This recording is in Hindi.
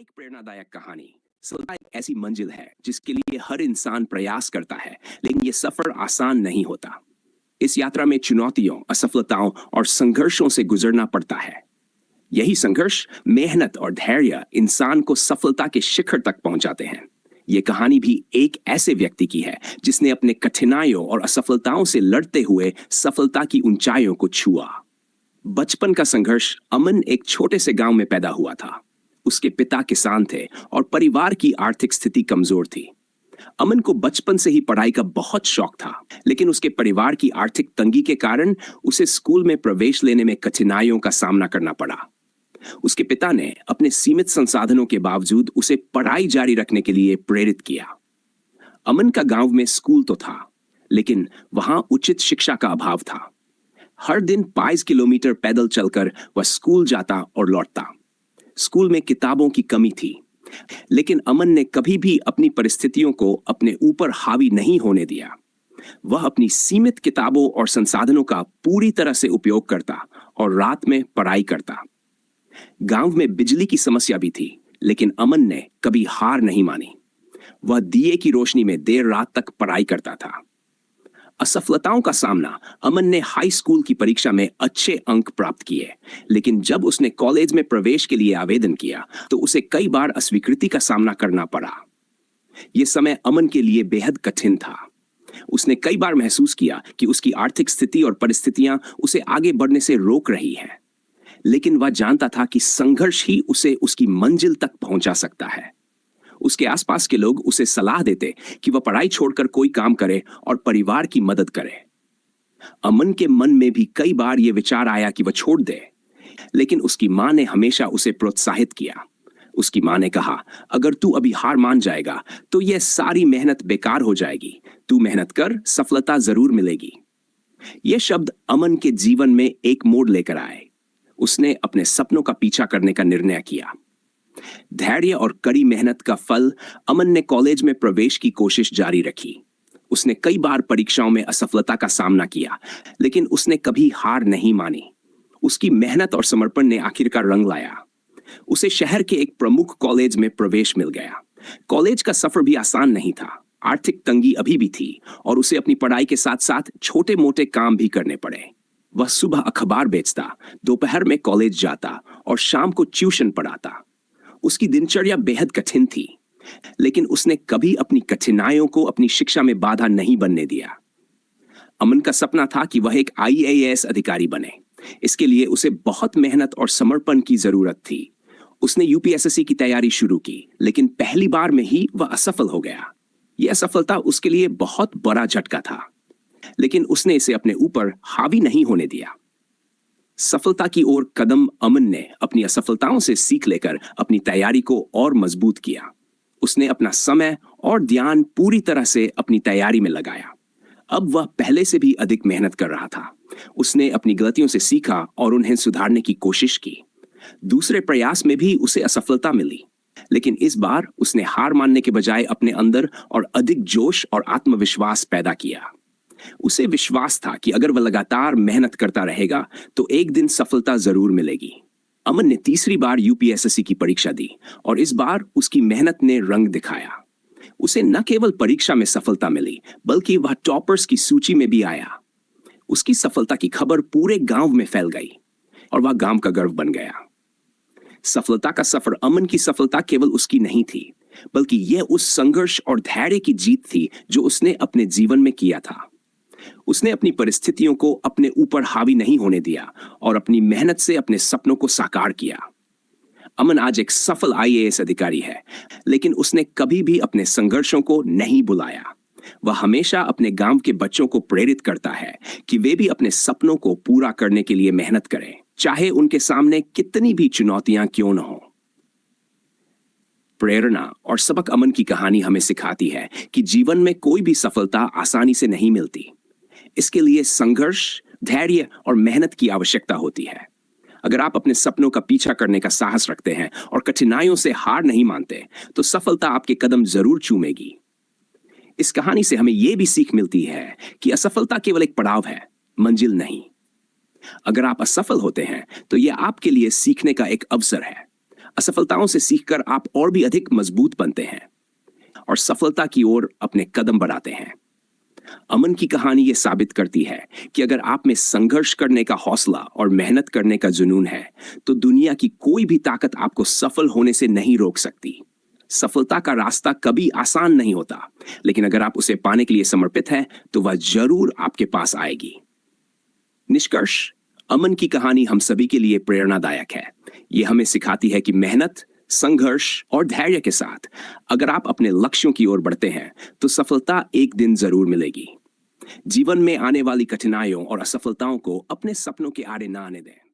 एक प्रेरणादायक कहानी। सफलता एक ऐसी मंजिल है जिसके लिए हर इंसान प्रयास करता है, लेकिन ये सफर आसान नहीं होता। इस यात्रा में चुनौतियों, असफलताओं और संघर्षों से गुजरना पड़ता है। यही संघर्ष, मेहनत और धैर्य इंसान को सफलता के शिखर तक पहुंचाते हैं। ये कहानी भी एक ऐसे व्यक्ति की है जिसने अपने कठिनाइयों और असफलताओं से लड़ते हुए सफलता की ऊंचाइयों को छुआ। बचपन का संघर्ष। अमन एक छोटे से गांव में पैदा हुआ था। उसके पिता किसान थे और परिवार की आर्थिक स्थिति कमजोर थी। अमन को बचपन से ही पढ़ाई का बहुत शौक था, लेकिन उसके परिवार की आर्थिक तंगी के कारण उसे स्कूल में प्रवेश लेने में कठिनाइयों का सामना करना पड़ा। उसके पिता ने अपने सीमित संसाधनों के बावजूद उसे पढ़ाई जारी रखने के लिए प्रेरित किया। अमन का गांव में स्कूल तो था, लेकिन वहां उचित शिक्षा का अभाव था। हर दिन 5 किलोमीटर पैदल चलकर वह स्कूल जाता और लौटता। स्कूल में किताबों की कमी थी, लेकिन अमन ने कभी भी अपनी परिस्थितियों को अपने ऊपर हावी नहीं होने दिया। वह अपनी सीमित किताबों और संसाधनों का पूरी तरह से उपयोग करता और रात में पढ़ाई करता। गांव में बिजली की समस्या भी थी, लेकिन अमन ने कभी हार नहीं मानी। वह दिए की रोशनी में देर रात तक पढ़ाई करता था। असफलताओं का सामना। अमन ने हाई स्कूल की परीक्षा में अच्छे अंक प्राप्त किए, लेकिन जब उसने कॉलेज में प्रवेश के लिए आवेदन किया तो उसे कई बार अस्वीकृति का सामना करना पड़ा। यह समय अमन के लिए बेहद कठिन था। उसने कई बार महसूस किया कि उसकी आर्थिक स्थिति और परिस्थितियां उसे आगे बढ़ने से रोक रही हैं, लेकिन वह जानता था कि संघर्ष ही उसे उसकी मंजिल तक पहुंचा सकता है। उसके आसपास के लोग उसे सलाह देते कि वह पढ़ाई छोड़कर कोई काम करे और परिवार की मदद करे। अमन के मन में भी कई बार यह विचार आया कि वह छोड़ दे, लेकिन उसकी मां ने हमेशा उसे प्रोत्साहित किया। उसकी मां ने कहा, अगर तू अभी हार मान जाएगा तो यह सारी मेहनत बेकार हो जाएगी। तू मेहनत कर, सफलता जरूर मिलेगी। यह शब्द अमन के जीवन में एक मोड़ लेकर आए। उसने अपने सपनों का पीछा करने का निर्णय किया। धैर्य और कड़ी मेहनत का फल। अमन ने कॉलेज में प्रवेश की कोशिश जारी रखी। उसने कई बार परीक्षाओं में असफलता का सामना किया, लेकिन उसने कभी हार नहीं मानी। उसकी मेहनत और समर्पण ने आखिरकार रंग लाया। उसे शहर के एक प्रमुख कॉलेज में प्रवेश मिल गया। कॉलेज का सफर भी आसान नहीं था। आर्थिक तंगी अभी भी थी और उसे अपनी पढ़ाई के साथ साथ छोटे मोटे काम भी करने पड़े। वह सुबह अखबार बेचता, दोपहर में कॉलेज जाता और शाम को ट्यूशन पढ़ाता। उसकी दिनचर्या बेहद कठिन थी, लेकिन उसने कभी अपनी कठिनाइयों को अपनी शिक्षा में बाधा नहीं बनने दिया। अमन का सपना था कि वह एक IAS अधिकारी बने। इसके लिए उसे बहुत मेहनत और समर्पण की जरूरत थी। उसने UPSSC की तैयारी शुरू की, लेकिन पहली बार में ही वह असफल हो गया। यह असफलता उसके लिए बहुत बड़ा झटका था, लेकिन उसने इसे अपने ऊपर हावी नहीं होने दिया। सफलता की ओर कदम। अमन ने अपनी असफलताओं से सीख लेकर अपनी तैयारी को और मजबूत किया। उसने अपना समय और ध्यान पूरी तरह से अपनी तैयारी में लगाया। अब वह पहले से भी अधिक मेहनत कर रहा था। उसने अपनी गलतियों से सीखा और उन्हें सुधारने की कोशिश की। दूसरे प्रयास में भी उसे असफलता मिली, लेकिन इस बार उसने हार मानने के बजाय अपने अंदर और अधिक जोश और आत्मविश्वास पैदा किया। उसे विश्वास था कि अगर वह लगातार मेहनत करता रहेगा तो एक दिन सफलता जरूर मिलेगी। अमन ने तीसरी बार UPSSC की परीक्षा दी और इस बार उसकी मेहनत ने रंग दिखाया। उसे न केवल परीक्षा में सफलता मिली, बल्कि वह टॉपर्स की सूची में भी आया। उसकी सफलता की खबर पूरे गांव में फैल गई और वह गांव का गर्व बन गया। सफलता का सफर। अमन की सफलता केवल उसकी नहीं थी, बल्कि यह उस संघर्ष और धैर्य की जीत थी जो उसने अपने जीवन में किया था। उसने अपनी परिस्थितियों को अपने ऊपर हावी नहीं होने दिया और अपनी मेहनत से अपने सपनों को साकार किया। अमन आज एक सफल IAS अधिकारी है, लेकिन उसने कभी भी अपने संघर्षों को नहीं भुलाया। वह हमेशा अपने गांव के बच्चों को प्रेरित करता है कि वे भी अपने सपनों को पूरा करने के लिए मेहनत करें, चाहे उनके सामने कितनी भी चुनौतियां क्यों न हो। प्रेरणा और सबक। अमन की कहानी हमें सिखाती है कि जीवन में कोई भी सफलता आसानी से नहीं मिलती। इसके लिए संघर्ष, धैर्य और मेहनत की आवश्यकता होती है। अगर आप अपने सपनों का पीछा करने का साहस रखते हैं और कठिनाइयों से हार नहीं मानते, तो सफलता आपके कदम जरूर चूमेगी। इस कहानी से हमें यह भी सीख मिलती है कि असफलता केवल एक पड़ाव है, मंजिल नहीं। अगर आप असफल होते हैं तो यह आपके लिए सीखने का एक अवसर है। असफलताओं से सीखकर आप और भी अधिक मजबूत बनते हैं और सफलता की ओर अपने कदम बढ़ाते हैं। अमन की कहानी ये साबित करती है कि अगर आप में संघर्ष करने का हौसला और मेहनत करने का जुनून है, तो दुनिया की कोई भी ताकत आपको सफल होने से नहीं रोक सकती। सफलता का रास्ता कभी आसान नहीं होता, लेकिन अगर आप उसे पाने के लिए समर्पित हैं, तो वह जरूर आपके पास आएगी। निष्कर्ष, अमन की कहानी हम सभी के लिए प्रेरणादायक है। यह हमें सिखाती है कि मेहनत, संघर्ष और धैर्य के साथ अगर आप अपने लक्ष्यों की ओर बढ़ते हैं, तो सफलता एक दिन जरूर मिलेगी। जीवन में आने वाली कठिनाइयों और असफलताओं को अपने सपनों के आड़े ना आने दें।